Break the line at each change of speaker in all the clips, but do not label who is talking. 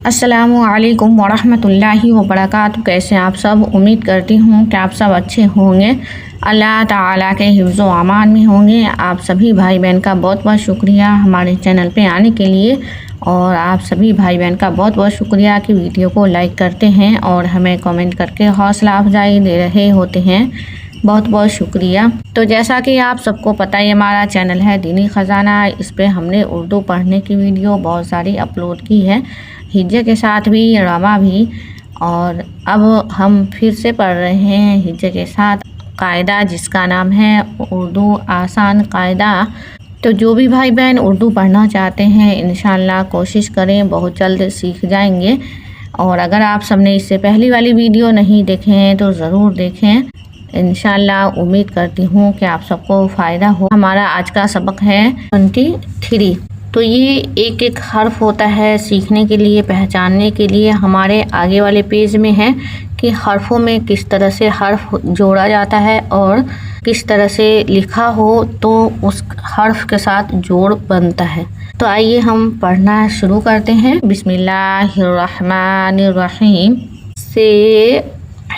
अस्सलामुअलैकुम वरहमतुल्लाहि वबरकातुहू। कैसे हैं आप सब? उम्मीद करती हूँ कि आप सब अच्छे होंगे, अल्लाह ताला के हिफ्ज़ व अमान में होंगे। आप सभी भाई बहन का बहुत बहुत शुक्रिया हमारे चैनल पे आने के लिए, और आप सभी भाई बहन का बहुत बहुत शुक्रिया कि वीडियो को लाइक करते हैं और हमें कमेंट करके हौसला अफजाई दे रहे होते हैं। बहुत बहुत शुक्रिया। तो जैसा कि आप सबको पता है, हमारा चैनल है दीनी ख़जाना। इस पे हमने उर्दू पढ़ने की वीडियो बहुत सारी अपलोड की है, हिज्जे के साथ भी, रमा भी, और अब हम फिर से पढ़ रहे हैं हिज्जे के साथ कायदा, जिसका नाम है उर्दू आसान कायदा। तो जो भी भाई बहन उर्दू पढ़ना चाहते हैं, इंशाल्लाह कोशिश करें, बहुत जल्द सीख जाएंगे। और अगर आप सबने इससे पहली वाली वीडियो नहीं देखे हैं तो ज़रूर देखें। इंशाल्लाह उम्मीद करती हूँ कि आप सबको फ़ायदा हो। हमारा आज का सबक है 23। तो ये एक एक हर्फ होता है सीखने के लिए, पहचानने के लिए। हमारे आगे वाले पेज में है कि हर्फों में किस तरह से हर्फ जोड़ा जाता है और किस तरह से लिखा हो तो उस हर्फ के साथ जोड़ बनता है। तो आइए हम पढ़ना शुरू करते हैं। बिस्मिल्लाहिर्रहमानिर्रहीम। से,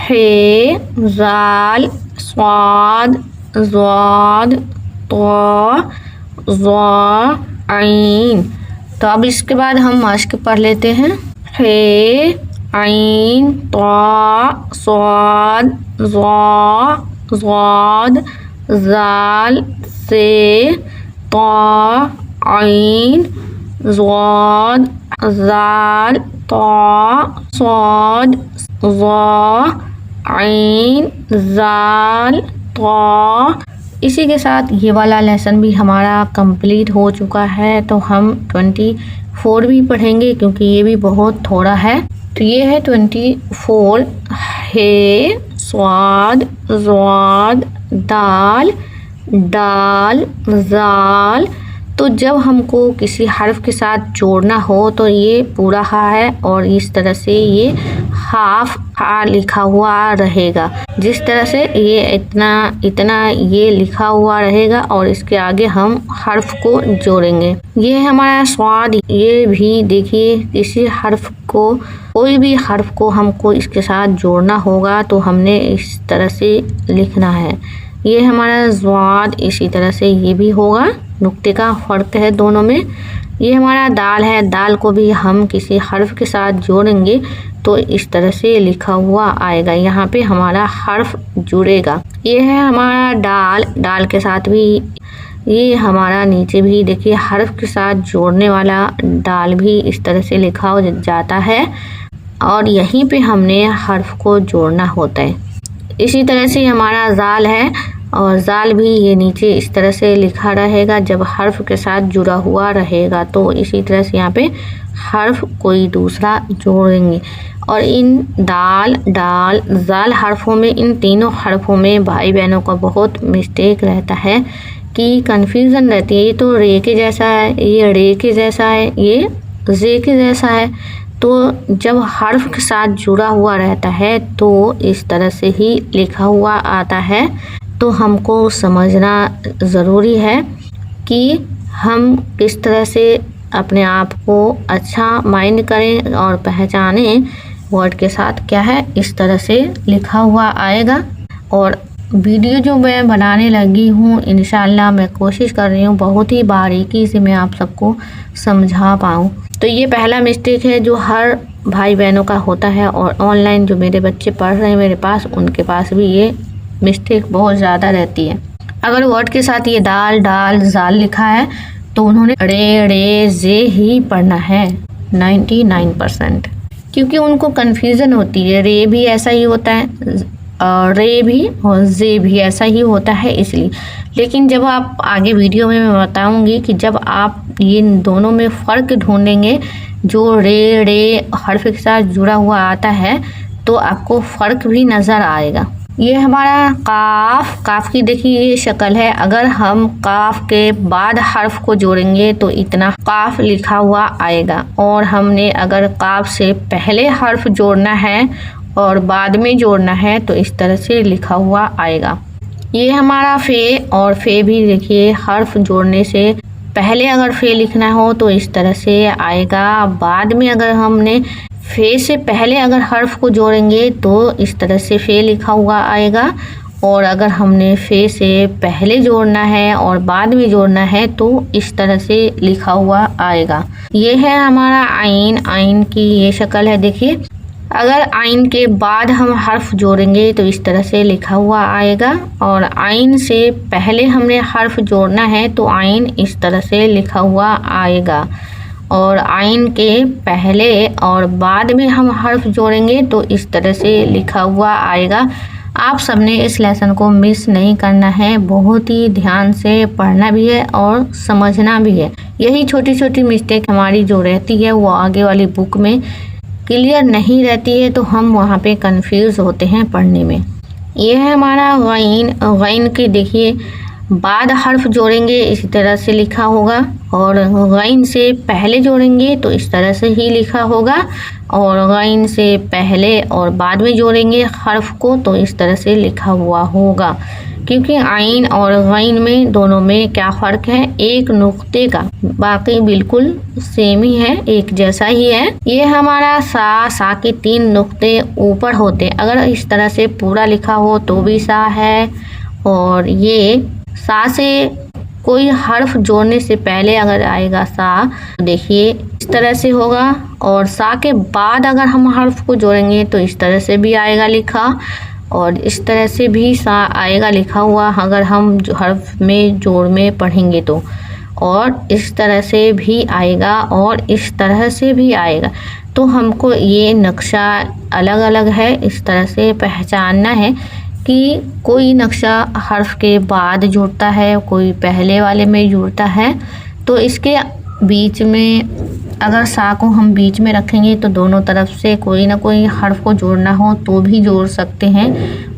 हे, ज़ाल, स्वाद, ज़ाद, तो, ज़ा, आइन। तो अब इसके बाद हम मश्क पढ़ लेते हैं। हे, आइन, तो, स्वाद, ज़ा, ज़ाद, ज़ाल, से, तो, आइन, ज़ाद, ज़ाल, तो, स्वाद, ज़ा, आइन, ज़ाल, तो। इसी के साथ ये वाला लेसन भी हमारा कंप्लीट हो चुका है। तो हम 24 भी पढ़ेंगे क्योंकि ये भी बहुत थोड़ा है। तो ये है 24। हे, स्वाद, ज़ाद, दाल, दाल, ज़ाल। तो जब हमको किसी हर्फ के साथ जोड़ना हो तो ये पूरा हा है और इस तरह से ये हाफ हा लिखा हुआ रहेगा। जिस तरह से ये इतना ये लिखा हुआ रहेगा और इसके आगे हम हर्फ को जोड़ेंगे। ये है हमारा स्वाद। ये भी देखिए, किसी हर्फ को, कोई भी हर्फ को हमको इसके साथ जोड़ना होगा तो हमने इस तरह से लिखना है। ये हमारा ज़्वाद, इसी तरह से ये भी होगा। नुक्ते का फ़र्क है दोनों में। ये हमारा दाल है। दाल को भी हम किसी हर्फ के साथ जोड़ेंगे तो इस तरह से लिखा हुआ आएगा। यहाँ पे हमारा हर्फ जुड़ेगा। ये है हमारा दाल। दाल के साथ भी ये हमारा नीचे भी देखिए हर्फ के साथ जोड़ने वाला दाल भी इस तरह से लिखा जाता है और यहीं पे हमने हर्फ को जोड़ना होता है। इसी तरह से हमारा ज़ाल है और ज़ाल भी ये नीचे इस तरह से लिखा रहेगा जब हर्फ के साथ जुड़ा हुआ रहेगा। तो इसी तरह से यहाँ पे हर्फ कोई दूसरा जोड़ेंगे। और इन दाल, डाल, ज़ाल हर्फों में, इन तीनों हर्फों में भाई बहनों का बहुत मिस्टेक रहता है कि कन्फ्यूज़न रहती है। ये तो रे के जैसा है, ये रे के जैसा है, ये जे के जैसा है। तो जब हर्फ के साथ जुड़ा हुआ रहता है तो इस तरह से ही लिखा हुआ आता है। तो हमको समझना ज़रूरी है कि हम किस तरह से अपने आप को अच्छा माइंड करें और पहचानें वर्ड के साथ क्या है, इस तरह से लिखा हुआ आएगा। और वीडियो जो मैं बनाने लगी हूँ, इंशाल्लाह मैं कोशिश कर रही हूँ बहुत ही बारीकी से मैं आप सबको समझा पाऊँ। तो ये पहला मिस्टेक है जो हर भाई बहनों का होता है, और ऑनलाइन जो मेरे बच्चे पढ़ रहे हैं मेरे पास, उनके पास भी ये मिस्टेक बहुत ज़्यादा रहती है। अगर वर्ड के साथ ये दाल, डाल, ज़ाल लिखा है तो उन्होंने रे, रे, जे ही पढ़ना है 99%, क्योंकि उनको कन्फ्यूज़न होती है। रे भी ऐसा ही होता है, रे भी, और जे भी ऐसा ही होता है, इसलिए। लेकिन जब आप आगे वीडियो में मैं बताऊंगी कि जब आप ये दोनों में फ़र्क ढूंढेंगे, जो रे, रे हर्फ के साथ जुड़ा हुआ आता है तो आपको फ़र्क भी नज़र आएगा। ये हमारा काफ। काफ की देखिए ये शक्ल है। अगर हम काफ के बाद हर्फ को जोड़ेंगे तो इतना काफ लिखा हुआ आएगा, और हमने अगर काफ से पहले हर्फ जोड़ना है और बाद में जोड़ना है तो इस तरह से लिखा हुआ आएगा। ये हमारा फे, और फे भी देखिए हर्फ जोड़ने से पहले अगर फे लिखना हो तो इस तरह से आएगा। बाद में अगर हमने फे से पहले अगर हर्फ को जोड़ेंगे तो इस तरह से फे लिखा हुआ आएगा। और अगर हमने फे से पहले जोड़ना है और बाद में जोड़ना है तो इस तरह से लिखा हुआ आएगा। ये है हमारा आइन। आइन की ये शक्ल है, देखिए। अगर आइन के बाद हम हर्फ जोड़ेंगे तो इस तरह से लिखा हुआ आएगा। और आइन से पहले हमने हर्फ जोड़ना है तो आइन इस तरह से लिखा हुआ आएगा। और आइन के पहले और बाद में हम हर्फ जोड़ेंगे तो इस तरह से लिखा हुआ आएगा। आप सबने इस लेसन को मिस नहीं करना है, बहुत ही ध्यान से पढ़ना भी है और समझना भी है। यही छोटी छोटी मिस्टेक हमारी जो रहती है वो आगे वाली बुक में क्लियर नहीं रहती है, तो हम वहाँ पे कंफ्यूज होते हैं पढ़ने में। ये है हमारा गैन। गैन की देखिए बाद हर्फ जोड़ेंगे इसी तरह से लिखा होगा, और गैन से पहले जोड़ेंगे तो इस तरह से ही लिखा होगा, और गैन से पहले और बाद में जोड़ेंगे हर्फ को तो इस तरह से लिखा हुआ होगा। क्योंकि आइन और गैन में दोनों में क्या फ़र्क है, एक नुक्ते का, बाकी बिल्कुल सेम ही है, एक जैसा ही है। ये हमारा सा के 3 नुक्ते ऊपर होते, अगर इस तरह से पूरा लिखा हो तो भी सा है। और ये सा से कोई हर्फ जोड़ने से पहले अगर आएगा सा, देखिए इस तरह से होगा। और सा के बाद अगर हम हर्फ को जोड़ेंगे तो इस तरह से भी आएगा लिखा, और इस तरह से भी सा आएगा लिखा हुआ अगर हम हर्फ में जोड़ में पढ़ेंगे तो। और इस तरह से भी आएगा और इस तरह से भी आएगा। तो हमको ये नक्शा अलग अलग है, इस तरह से पहचानना है कि कोई नक्शा हर्फ के बाद जुड़ता है, कोई पहले वाले में जुड़ता है। तो इसके बीच में अगर सा को हम बीच में रखेंगे तो दोनों तरफ से कोई ना कोई हर्फ को जोड़ना हो तो भी जोड़ सकते हैं,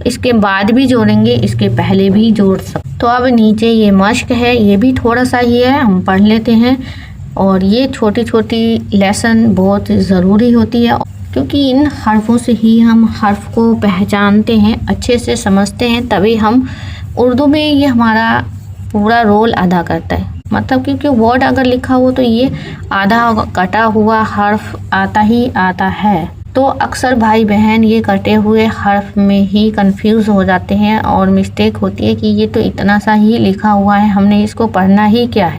इसके बाद भी जोड़ेंगे, इसके पहले भी जोड़ सकते। तो अब नीचे ये मश्क है, ये भी थोड़ा सा ही है, हम पढ़ लेते हैं। और ये छोटी छोटी लेसन बहुत ज़रूरी होती है, क्योंकि इन हर्फों से ही हम हर्फ को पहचानते हैं, अच्छे से समझते हैं, तभी हम उर्दू में ये हमारा पूरा रोल अदा करता है। मतलब क्योंकि वर्ड अगर लिखा हो तो ये आधा कटा हुआ हर्फ आता ही आता है। तो अक्सर भाई बहन ये कटे हुए हर्फ में ही कंफ्यूज हो जाते हैं और मिस्टेक होती है कि ये तो इतना सा ही लिखा हुआ है, हमने इसको पढ़ना ही क्या है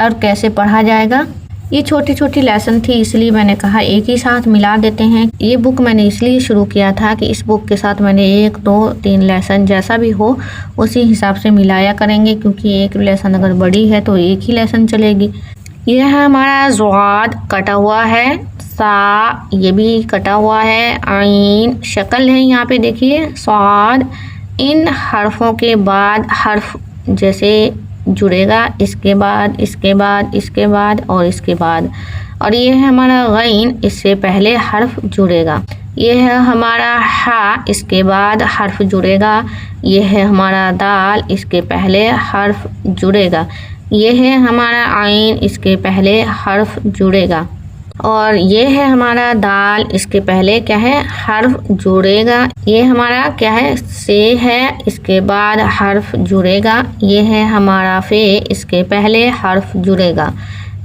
और कैसे पढ़ा जाएगा। ये छोटी छोटी लेसन थी, इसलिए मैंने कहा एक ही साथ मिला देते हैं। ये बुक मैंने इसलिए शुरू किया था कि इस बुक के साथ मैंने 1, 2, 3 लेसन जैसा भी हो उसी हिसाब से मिलाया करेंगे, क्योंकि एक लेसन अगर बड़ी है तो एक ही लेसन चलेगी। यह है हमारा ज़्वाद कटा हुआ है, सा ये भी कटा हुआ है, आइन शक्ल है यहाँ पे देखिए, स्वाद। इन हर्फों के बाद हर्फ जैसे जुड़ेगा, इसके बाद इसके बाद इसके बाद और इसके बाद। और ये है हमारा गैन, इससे पहले हर्फ जुड़ेगा। ये है हमारा हा, इसके बाद हर्फ जुड़ेगा। ये है हमारा दाल, इसके पहले हर्फ जुड़ेगा। ये है हमारा आइन, इसके पहले हर्फ जुड़ेगा। और ये है हमारा दाल, इसके पहले क्या है, हर्फ जुड़ेगा। ये हमारा क्या है, से है, इसके बाद हर्फ जुड़ेगा। ये है हमारा फे, इसके पहले हर्फ जुड़ेगा।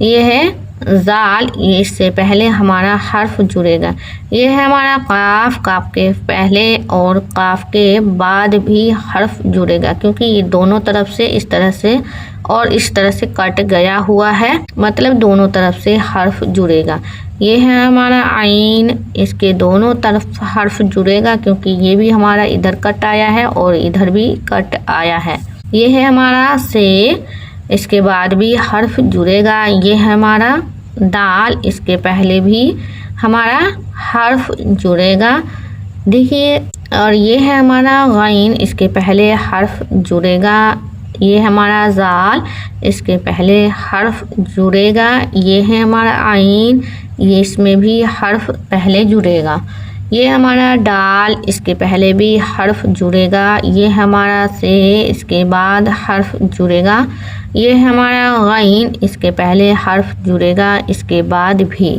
ये है जाल, ये इससे पहले हमारा हर्फ जुड़ेगा। ये है हमारा काफ, काफ के पहले और काफ के बाद भी हर्फ जुड़ेगा, क्योंकि ये दोनों तरफ से इस तरह से और इस तरह से कट गया हुआ है, मतलब दोनों तरफ से हर्फ जुड़ेगा। ये है हमारा आइन, इसके दोनों तरफ हर्फ जुड़ेगा, क्योंकि ये भी हमारा इधर कट आया है और इधर भी कट आया है। ये है हमारा से, इसके बाद भी हर्फ जुड़ेगा। ये है हमारा दाल, इसके पहले भी हमारा हर्फ जुड़ेगा, देखिए। और ये है हमारा गैन, इसके पहले हर्फ जुड़ेगा। ये हमारा जाल, इसके पहले हर्फ जुड़ेगा। ये है हमारा आइन, ये इसमें भी हर्फ पहले जुड़ेगा। ये हमारा डाल, इसके पहले भी हर्फ जुड़ेगा। ये हमारा से, इसके बाद हर्फ जुड़ेगा। ये हमारा गैन, इसके पहले हर्फ जुड़ेगा, इसके बाद भी।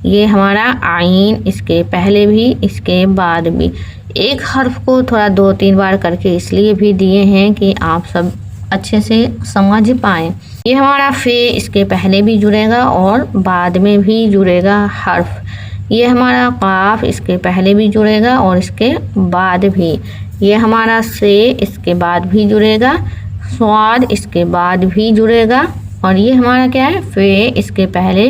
ये हमारा आइन, इसके पहले भी इसके बाद भी। एक हर्फ को थोड़ा 2-3 बार करके इसलिए भी दिए हैं कि आप सब अच्छे से समझ पाएँ। ये हमारा फे इसके पहले भी जुड़ेगा और बाद में भी जुड़ेगा हर्फ। ये हमारा काफ इसके पहले भी जुड़ेगा और इसके बाद भी। ये हमारा से इसके बाद भी जुड़ेगा, स्वाद इसके बाद भी जुड़ेगा और ये हमारा क्या है, फे इसके पहले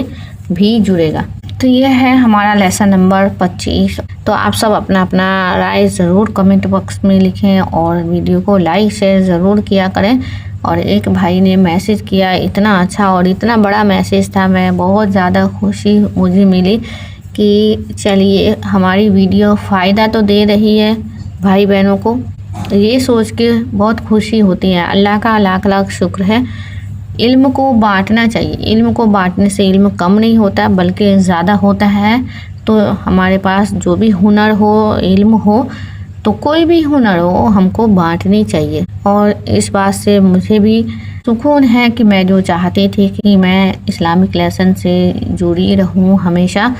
भी जुड़ेगा। तो ये है हमारा लेसन नंबर 25। तो आप सब अपना अपना राय ज़रूर कमेंट बॉक्स में लिखें और वीडियो को लाइक शेयर ज़रूर किया करें। और एक भाई ने मैसेज किया, इतना अच्छा और इतना बड़ा मैसेज था, मैं बहुत ज़्यादा खुशी मुझे मिली कि चलिए हमारी वीडियो फ़ायदा तो दे रही है भाई बहनों को। ये सोच के बहुत खुशी होती है। अल्लाह का लाख लाख शुक्र है। इल्म को बांटना चाहिए। इल्म को बांटने से इल्म कम नहीं होता बल्कि ज़्यादा होता है। तो हमारे पास जो भी हुनर हो, इल्म हो, तो कोई भी हुनर हो, हमको बांटनी चाहिए। और इस बात से मुझे भी सुकून है कि मैं जो चाहती थी कि मैं इस्लामिक लेसन से जुड़ी रहूं हमेशा,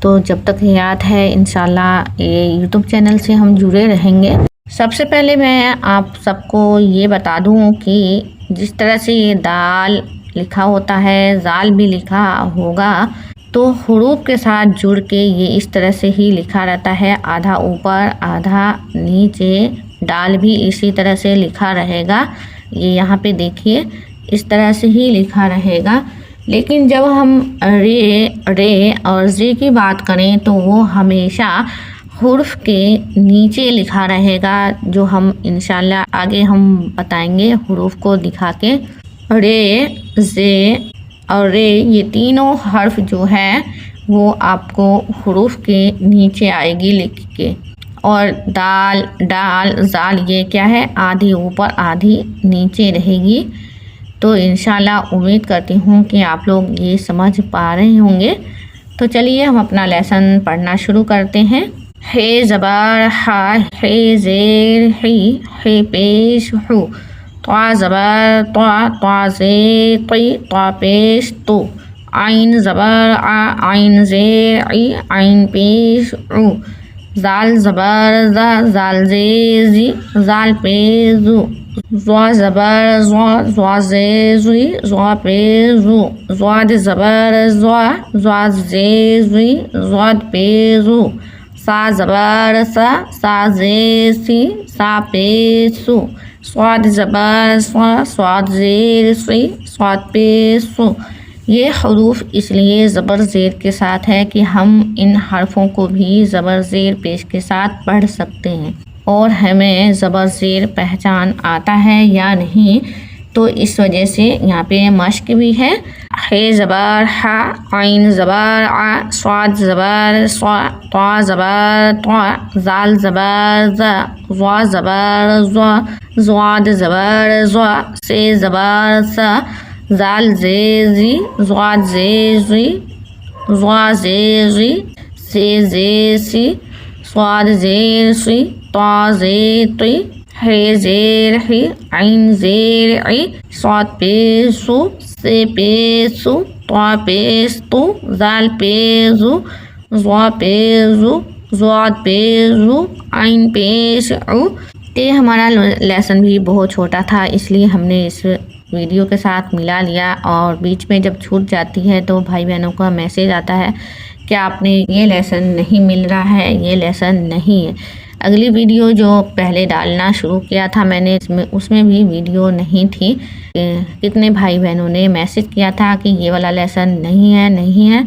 तो जब तक याद है इंशाल्लाह ये यूट्यूब चैनल से हम जुड़े रहेंगे। सबसे पहले मैं आप सबको ये बता दूं कि जिस तरह से ये दाल लिखा होता है, जाल भी लिखा होगा, तो हुरूफ के साथ जुड़ के ये इस तरह से ही लिखा रहता है, आधा ऊपर आधा नीचे। दाल भी इसी तरह से लिखा रहेगा। ये यहाँ पे देखिए इस तरह से ही लिखा रहेगा। लेकिन जब हम रे और जे की बात करें तो वो हमेशा हुर्फ के नीचे लिखा रहेगा, जो हम इंशाल्लाह आगे हम बताएंगे हुरूफ को दिखा के। रे, जे और रे ये तीनों हर्फ जो है वो आपको हुरूफ के नीचे आएगी लिख के। और दाल, डाल, जाल ये क्या है, आधी ऊपर आधी नीचे रहेगी। तो इंशाल्लाह उम्मीद करती हूँ कि आप लोग ये समझ पा रहे होंगे। तो चलिए हम अपना लेसन पढ़ना शुरू करते हैं। हे ज़बर हा, हे ज़ेर ही, हे पेश हु, त्वा ज़बर त्वा, त्वा ज़ेर ती, त्वा पेश तु, आइन ज़बर आ, आइन ज़ेर ई, आइन पेश उ, ज़ाल ज़बर ज़ा, ज़ाल ज़े ज़ी, ज़ाल पेश ज़ु, ज़्वा ज़बर ज़्वा, ज़्वा ज़े ज़ुई, ज़्वा पेश ज़ु, ज़्वाद ज़बर ज़्वा, ज़्वा ज़े ज़ुई, ज़्वाद पेश ज़ु, सा ज़बर सा, सा ज़े सी, सा पेश सु, स्वाद ज़बर स्वा, स्वाद ज़ेर सुई, स्वाद पेश सु। ये हुरूफ इसलिए ज़बर ज़ेर के साथ है कि हम इन हरफों को भी ज़बर ज़ेर पेश के साथ पढ़ सकते हैं और हमें ज़बर ज़ेर पहचान आता है या नहीं, तो इस वजह से यहाँ पे मश्क भी है। हे ज़बर हा, आइन ज़बर आ, स्वाद ज़बर स्वा, त्वा ज़बर त्वा, ज़ाल ज़बर ज़ा, ज़्वा ज़बर ज़्वा, ज़्वाद ज़बर ज़्वा, से ज़बर सा, ज़ाल ज़े ज़ी, ज़्वाद ज़े ज़ुई, ज़्वा ज़े ज़ुई, से ज़े सी, स्वाद ज़ेर सुई, त्वा ज़े तुई, हे ज़ेर ही, आइन ज़ेर ई, स्वाद पेश सु, से पेश सु, त्वा पेश तु, ज़ाल पेश ज़ु, ज़्वा पेश ज़ु, ज़्वाद पेश ज़ु, आइन पेश उ। ये हमारा लेसन भी बहुत छोटा था, इसलिए हमने इस वीडियो के साथ मिला लिया। और बीच में जब छूट जाती है तो भाई बहनों का मैसेज आता है कि आपने ये लेसन नहीं मिल रहा है, ये लेसन नहीं है। अगली वीडियो जो पहले डालना शुरू किया था मैंने, उसमें भी वीडियो नहीं थी। कितने भाई बहनों ने मैसेज किया था कि ये वाला लेसन नहीं है,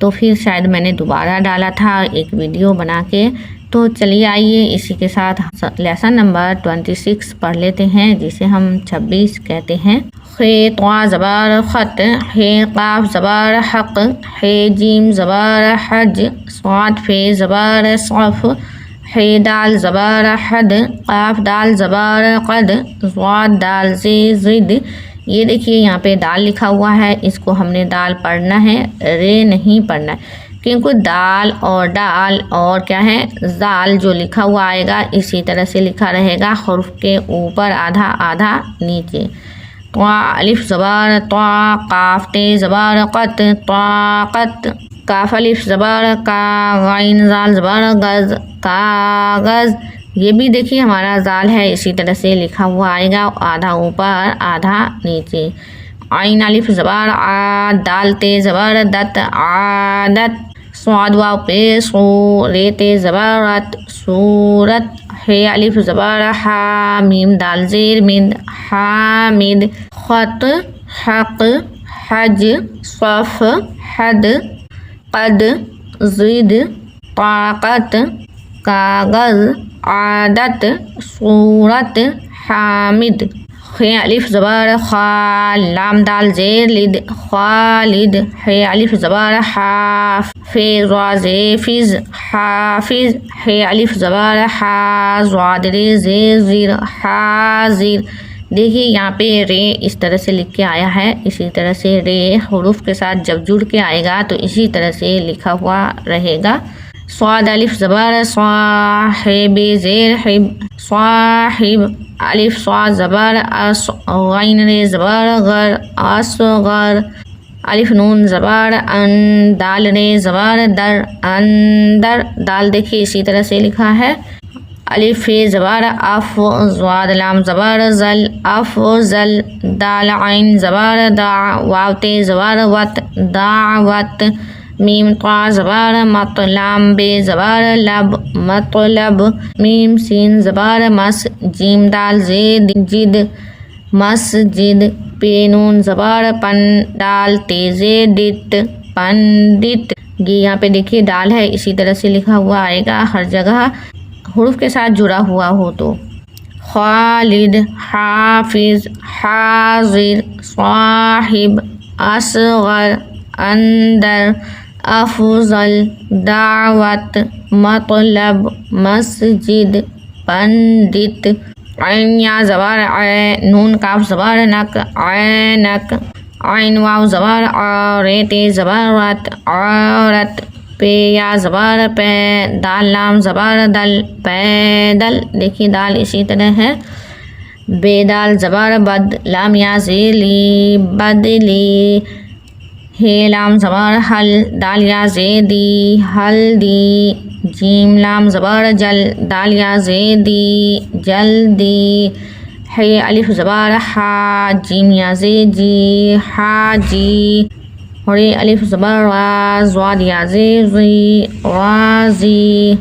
तो फिर शायद मैंने दोबारा डाला था एक वीडियो बना के। तो चलिए आइए इसी के साथ लेसन नंबर 26 पढ़ लेते हैं, जिसे हम 26 कहते हैं। हे त्वा ज़बर ख़त, हे क़ाफ ज़बर हक़, हे जीम ज़बर हज, स्वाद फे ज़बर सफ़, हे दाल ज़बर हद, क़ाफ दाल ज़बर क़द, ज़्वाद दाल ज़े ज़िद। ये देखिए यहाँ पे दाल लिखा हुआ है, इसको हमने दाल पढ़ना है, रे नहीं पढ़ना है, क्योंकि दाल और डाल और क्या है जाल जो लिखा हुआ आएगा इसी तरह से लिखा रहेगा, हुर्फ के ऊपर आधा आधा नीचे। त्वा अलिफ ज़बर त्वा, काफ ते ज़बर क़त, त्वाक़त, काफ अलिफ ज़बर का, गाइन ज़ाल ज़बर गज़, कागज़। ये भी देखिए हमारा जाल है, इसी तरह से लिखा हुआ आएगा, आधा ऊपर आधा नीचे। आइन अलिफ ज़बर आ, दाल ते ज़बर दत आदत, स्वाद वाव पे सो, रे ते ज़बर रत सूरत, हे अलिफ ज़बर हा, मीम दाल ज़ेर मिद हामिद, खत हक हज, सफ हद, कद ज़िद, ताकत कागज़, आदत सूरत हामिद, खे अलिफ ज़बर खा, लाम दाल ज़ेर लिद खालिद, हे अलिफ ज़बर हा, फे ज़ा ज़े फिज़ हाफिज़, हे अलिफ ज़बर हा, ज़ाद रे ज़े ज़िर हाज़िर। देखिए यहाँ पे रे इस तरह से लिख के आया है, इसी तरह से रे हुरूफ के साथ जब जुड़ के आएगा तो इसी तरह से लिखा हुआ रहेगा। स्वाद अलिफ ज़बर स्वाहिब ज़ेर हिब स्वाहिब, अलिफ स्वाद ज़बर अस, गैन रे ज़बर गर असगर, अलिफ नून ज़बर अन, दाल रे ज़बर दर अंदर, दाल देखिए इसी तरह से लिखा है। अलिफ फे ज़बर अफ, ज़ाद लाम ज़बर ज़ल अफ़ज़ल, दाल आइन ज़बर दा, वाव ते ज़बर वत दावत, मीम ता ज़बर मत, लाम बे ज़बर लब मतलब, मीम सीन ज़बर मस, जीम दाल ज़ेद जिद मस्जिद, पे नून ज़बर पन, दाल तेज़े दित पंडित। ये यहाँ पे देखिए दाल है, इसी तरह से लिखा हुआ आएगा हर जगह हुरूफ के साथ जुड़ा हुआ हो तो। खालिद हाफिज हाजिर साहिब असगर अंदर अफजल दावत मतलब मस्जिद पंडित। ऐन या ज़बर ऐ, नून काफ ज़बर नक ऐनक, ऐन वाव ज़बर आ, रे ते ज़बर रत औरत, पे या ज़बर पे, दाल लाम ज़बर दल पैदल। देखिए दाल इसी तरह है। बेदाल ज़बर बद, लाम या ज़ेली बदली, हे लाम ज़बर हल, दाल या ज़ेदी हल्दी, जीम लाम ज़बर जल, दाल या ज़ेदी जल्दी, हे अलिफ ज़बर हा, जीम या ज़ेजी हाजी, और ये अलिफ ज़बर वा, ज़ाद या ज़ी वाज़ी।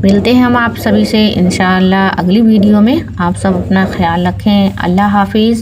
मिलते हैं हम आप सभी से इंशाअल्लाह अगली वीडियो में। आप सब अपना ख्याल रखें। अल्लाह हाफिज़।